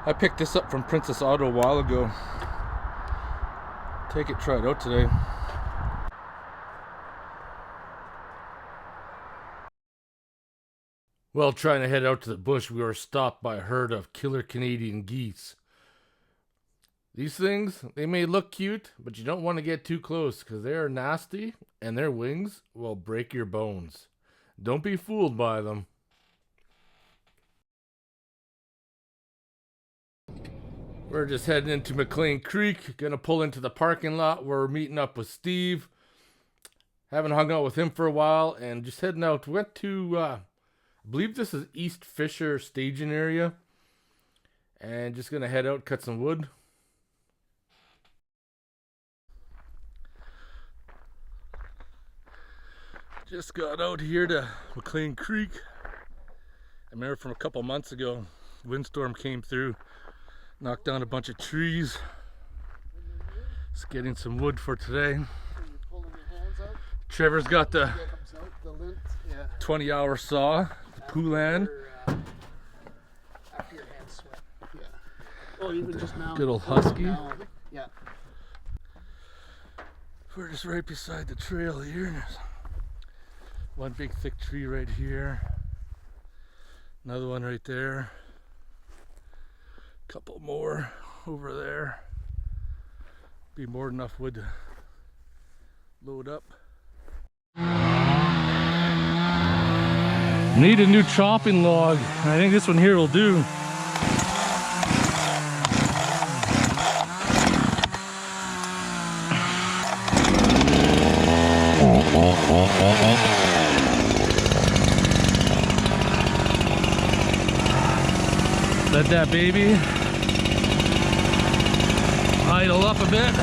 I picked this up from Princess Auto a while ago. Take it, try it out today. Well, trying to head out to the bush, we were stopped by a herd of killer Canadian geese. These things, they may look cute, but you don't want to get too close because they are nasty and their wings will break your bones. Don't be fooled by them. We're just heading into Mclean Creek. Gonna pull into the parking lot. We're meeting up with Steve. Haven't hung out with him for a while and just heading out. Went to, I believe this is East Fisher staging area. And just gonna head out, cut some wood. Just got out here to Mclean Creek. I remember from a couple months ago, windstorm came through. Knocked down a bunch of trees. Just getting some wood for today. Trevor's got the 20-hour saw, the Poulan. After your hands sweat. Yeah. Oh, even just now. Good old Husky. Yeah. We're just right beside the trail here. There's one big thick tree right here. Another one right there. Couple more over there. Be more than enough wood to load up. Need a new chopping log. I think this one here will do. Let that baby idle up a bit.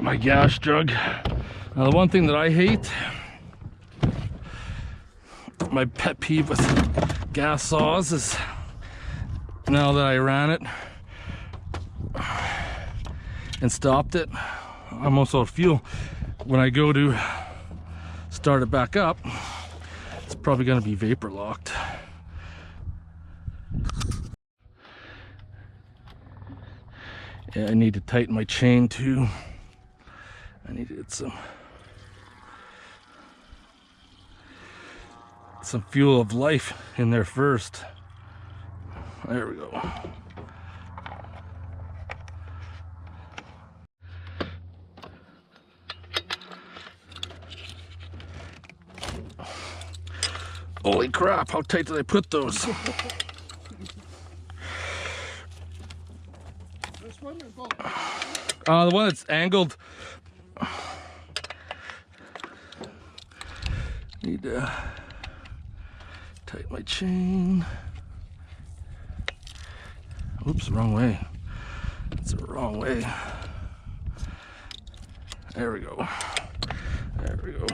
my gas jug. Now the one thing that I hate, my pet peeve with gas saws is, now that I ran it and stopped it, I'm also feel when I go to start it back up, it's probably going to be vapor locked. Yeah, I need to tighten my chain too. I need to get some fuel of life in there first. There we go. Holy crap, how tight did I put those? This one or both? The one that's angled. Need to tighten my chain. Oops, wrong way. It's the wrong way. There we go. There we go.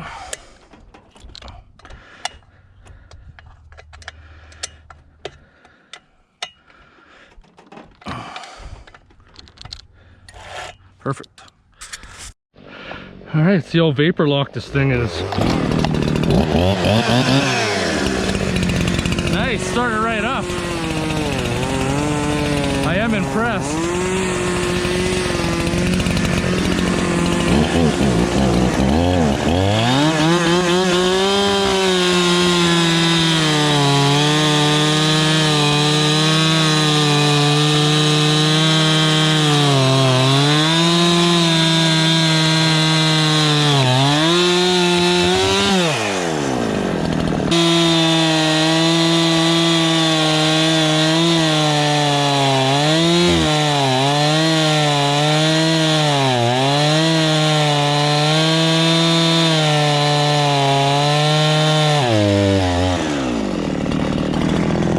Perfect. All right, see how vapor locked this thing is. Nice, started right up. I am impressed.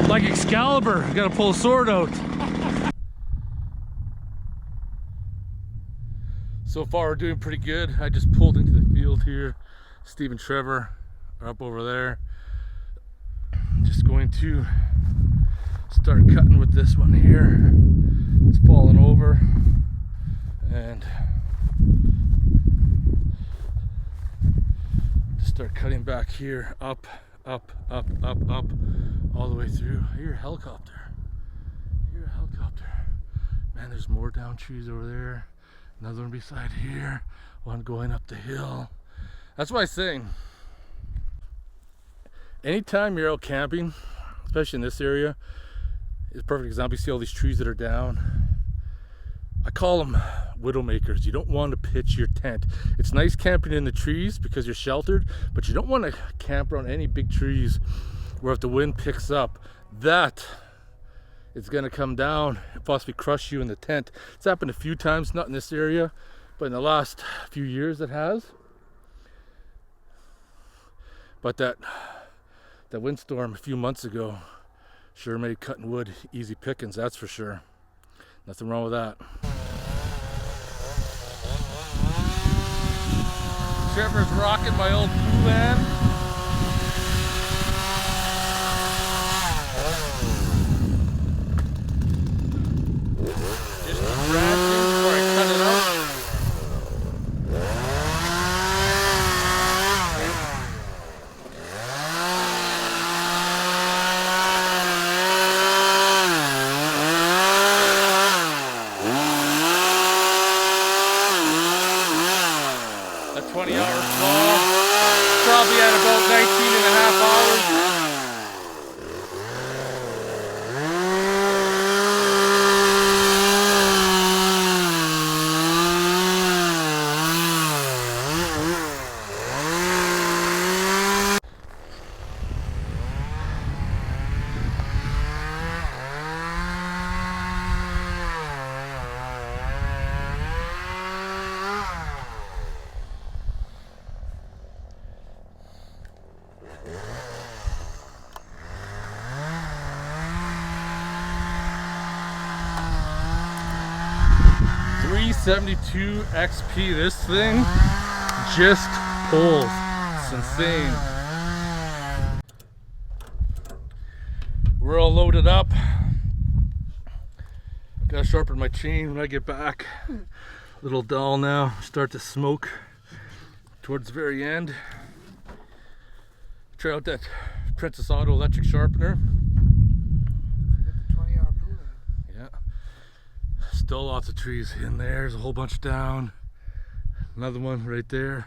Like Excalibur, gotta pull a sword out. So far we're doing pretty good. I just pulled into the field here. Steve and Trevor are up over there. Just going to start cutting with this one here. It's falling over. And just start cutting back here, up, up, up, up, up, all the way through. I hear a helicopter. I hear a helicopter. Man, there's more down trees over there. Another one beside here. One going up the hill. That's what I'm saying. Anytime you're out camping, especially in this area, it's a perfect example. You see all these trees that are down. I call them widowmakers. You don't want to pitch your tent. It's nice camping in the trees because you're sheltered, but you don't want to camp around any big trees where if the wind picks up, that is going to come down and possibly crush you in the tent. It's happened a few times, not in this area, but in the last few years it has. But that windstorm a few months ago sure made cutting wood easy pickings, that's for sure. Nothing wrong with that. Trevor's rocking my old Poulan. Just branching before I cut it out. A 20-hour call, probably at 372 XP. This thing just pulls. It's insane. We're all loaded up. Gotta sharpen my chain when I get back. Little dull now. Start to smoke towards the very end. Try out that Princess Auto electric sharpener. Get the 20-hour pool in. Yeah. Still lots of trees in there. There's a whole bunch down. Another one right there.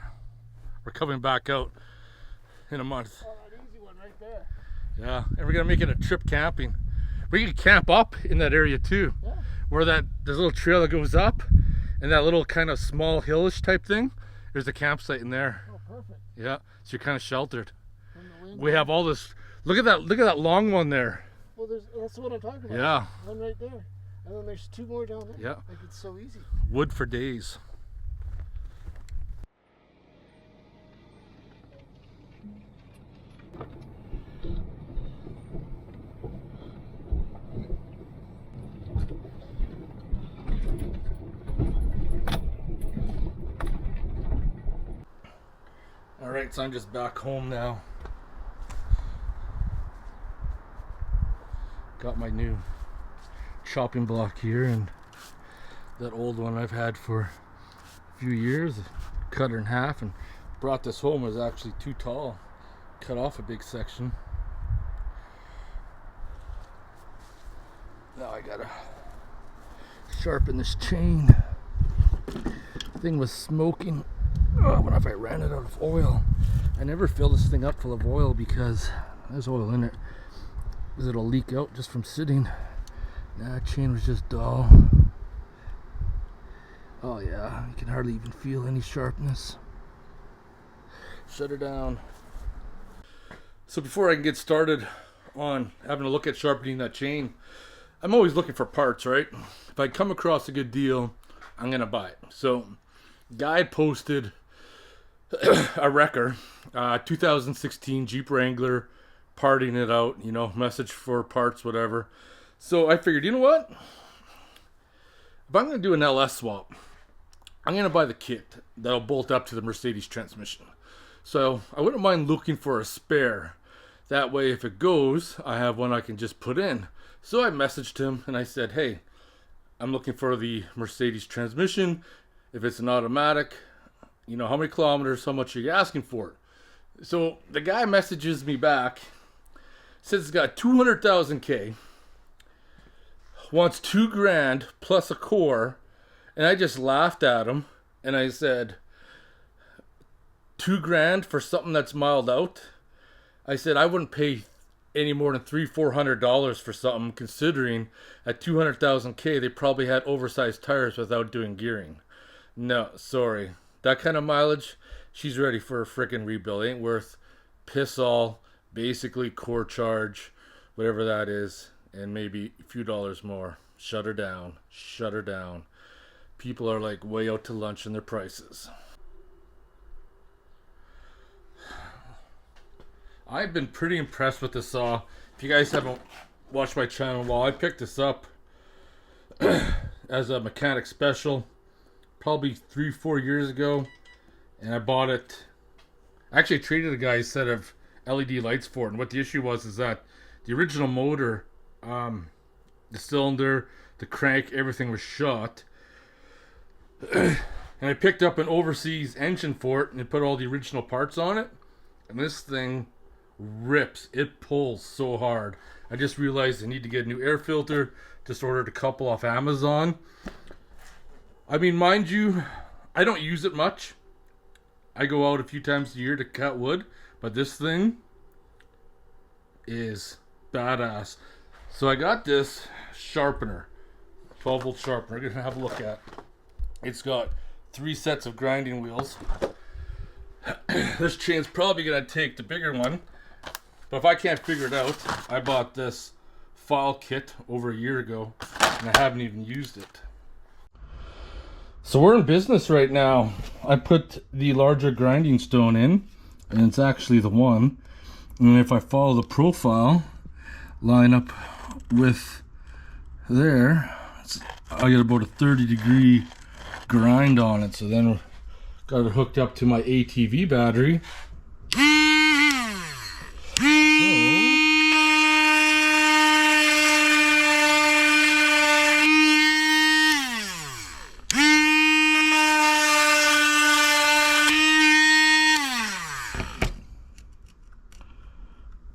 We're coming back out in a month. Oh, that easy one right there. Yeah, and we're gonna make it a trip camping. We can camp up in that area too. Yeah. Where there's a little trail that goes up, and that little kind of small hillish type thing. There's a campsite in there. Oh, perfect. Yeah, so you're kind of sheltered. From the wind. We have all this. Look at that long one there. Well, that's what I'm talking about. Yeah. One right there. And then there's two more down there. Yeah. Like, it's so easy. Wood for days. Alright, so I'm just back home now. Got my new chopping block here, and that old one I've had for a few years. Cut her in half and brought this home. It was actually too tall. Cut off a big section. Now I gotta sharpen this chain. Thing was smoking. Oh, I wonder if I ran it out of oil. I never fill this thing up full of oil because there's oil in it. Because it'll leak out just from sitting. That chain was just dull. Oh yeah, you can hardly even feel any sharpness. Shut her down. So before I can get started on having a look at sharpening that chain, I'm always looking for parts, right? If I come across a good deal, I'm gonna buy it. So guy posted a wrecker, 2016 Jeep Wrangler, parting it out, you know, message for parts, whatever. So I figured, you know what? If I'm going to do an LS swap, I'm going to buy the kit that'll bolt up to the Mercedes transmission. So I wouldn't mind looking for a spare. That way, if it goes, I have one I can just put in. So I messaged him and I said, hey, I'm looking for the Mercedes transmission. If it's an automatic, you know, how many kilometers, how much are you asking for it? So the guy messages me back, says it's got 200,000 K, wants $2,000 plus a core, and I just laughed at him and I said, $2,000 for something that's miled out? I said I wouldn't pay any more than $300-400 for something, considering at 200,000 K they probably had oversized tires without doing gearing. No, sorry. That kind of mileage, she's ready for a freaking rebuild. Ain't worth piss all, basically core charge, whatever that is, and maybe a few dollars more. Shut her down. Shut her down. People are like way out to lunch in their prices. I've been pretty impressed with this saw. If you guys haven't watched my channel, well, I picked this up as a mechanic special probably 3-4 years ago, and I bought it. I actually traded a guy's set of LED lights for it, and what the issue was is that the original motor, the cylinder, the crank, everything was shot. And I picked up an overseas engine for it and put all the original parts on it, and this thing rips. It pulls so hard. I just realized I need to get a new air filter. Just ordered a couple off Amazon. I mean, mind you, I don't use it much. I go out a few times a year to cut wood, but this thing is badass. So I got this sharpener, 12-volt sharpener. We're gonna have a look at. It's got 3 sets of grinding wheels. This chain's probably gonna take the bigger one, but if I can't figure it out, I bought this file kit over a year ago and I haven't even used it. So we're in business right now. I put the larger grinding stone in, and it's actually the one. And if I follow the profile, line up with there, I get about a 30-degree grind on it. So then got it hooked up to my ATV battery.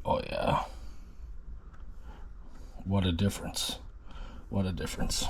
Oh yeah. What a difference. What a difference.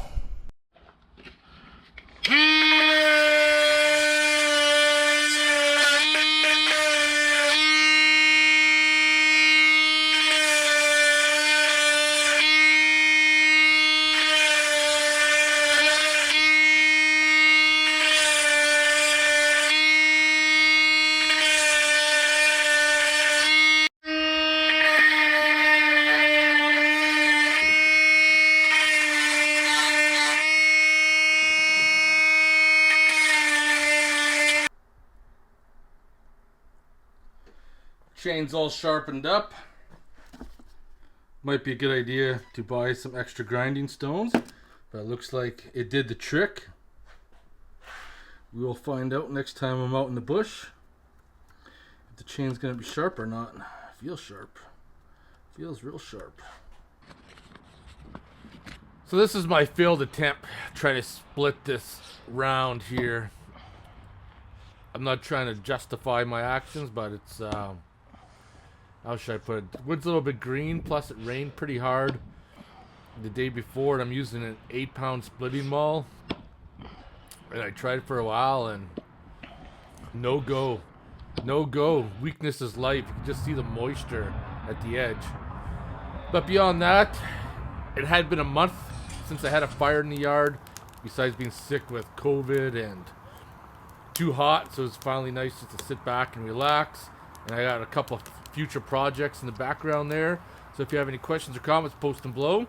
Chain's all sharpened up. Might be a good idea to buy some extra grinding stones, but it looks like it did the trick. We will find out next time I'm out in the bush if the chain's gonna be sharp or not. Feels sharp. Feels real sharp. So this is my failed attempt trying to split this round here. I'm not trying to justify my actions, but it's how should I put it? The wood's a little bit green, plus it rained pretty hard the day before, and I'm using an 8-pound splitting maul. And I tried for a while, and no go. No go. Weakness is life. You can just see the moisture at the edge. But beyond that, it had been a month since I had a fire in the yard, besides being sick with COVID and too hot, so it's finally nice just to sit back and relax. And I got a couple of future projects in the background there. So if you have any questions or comments, post them below.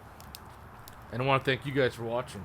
And I want to thank you guys for watching.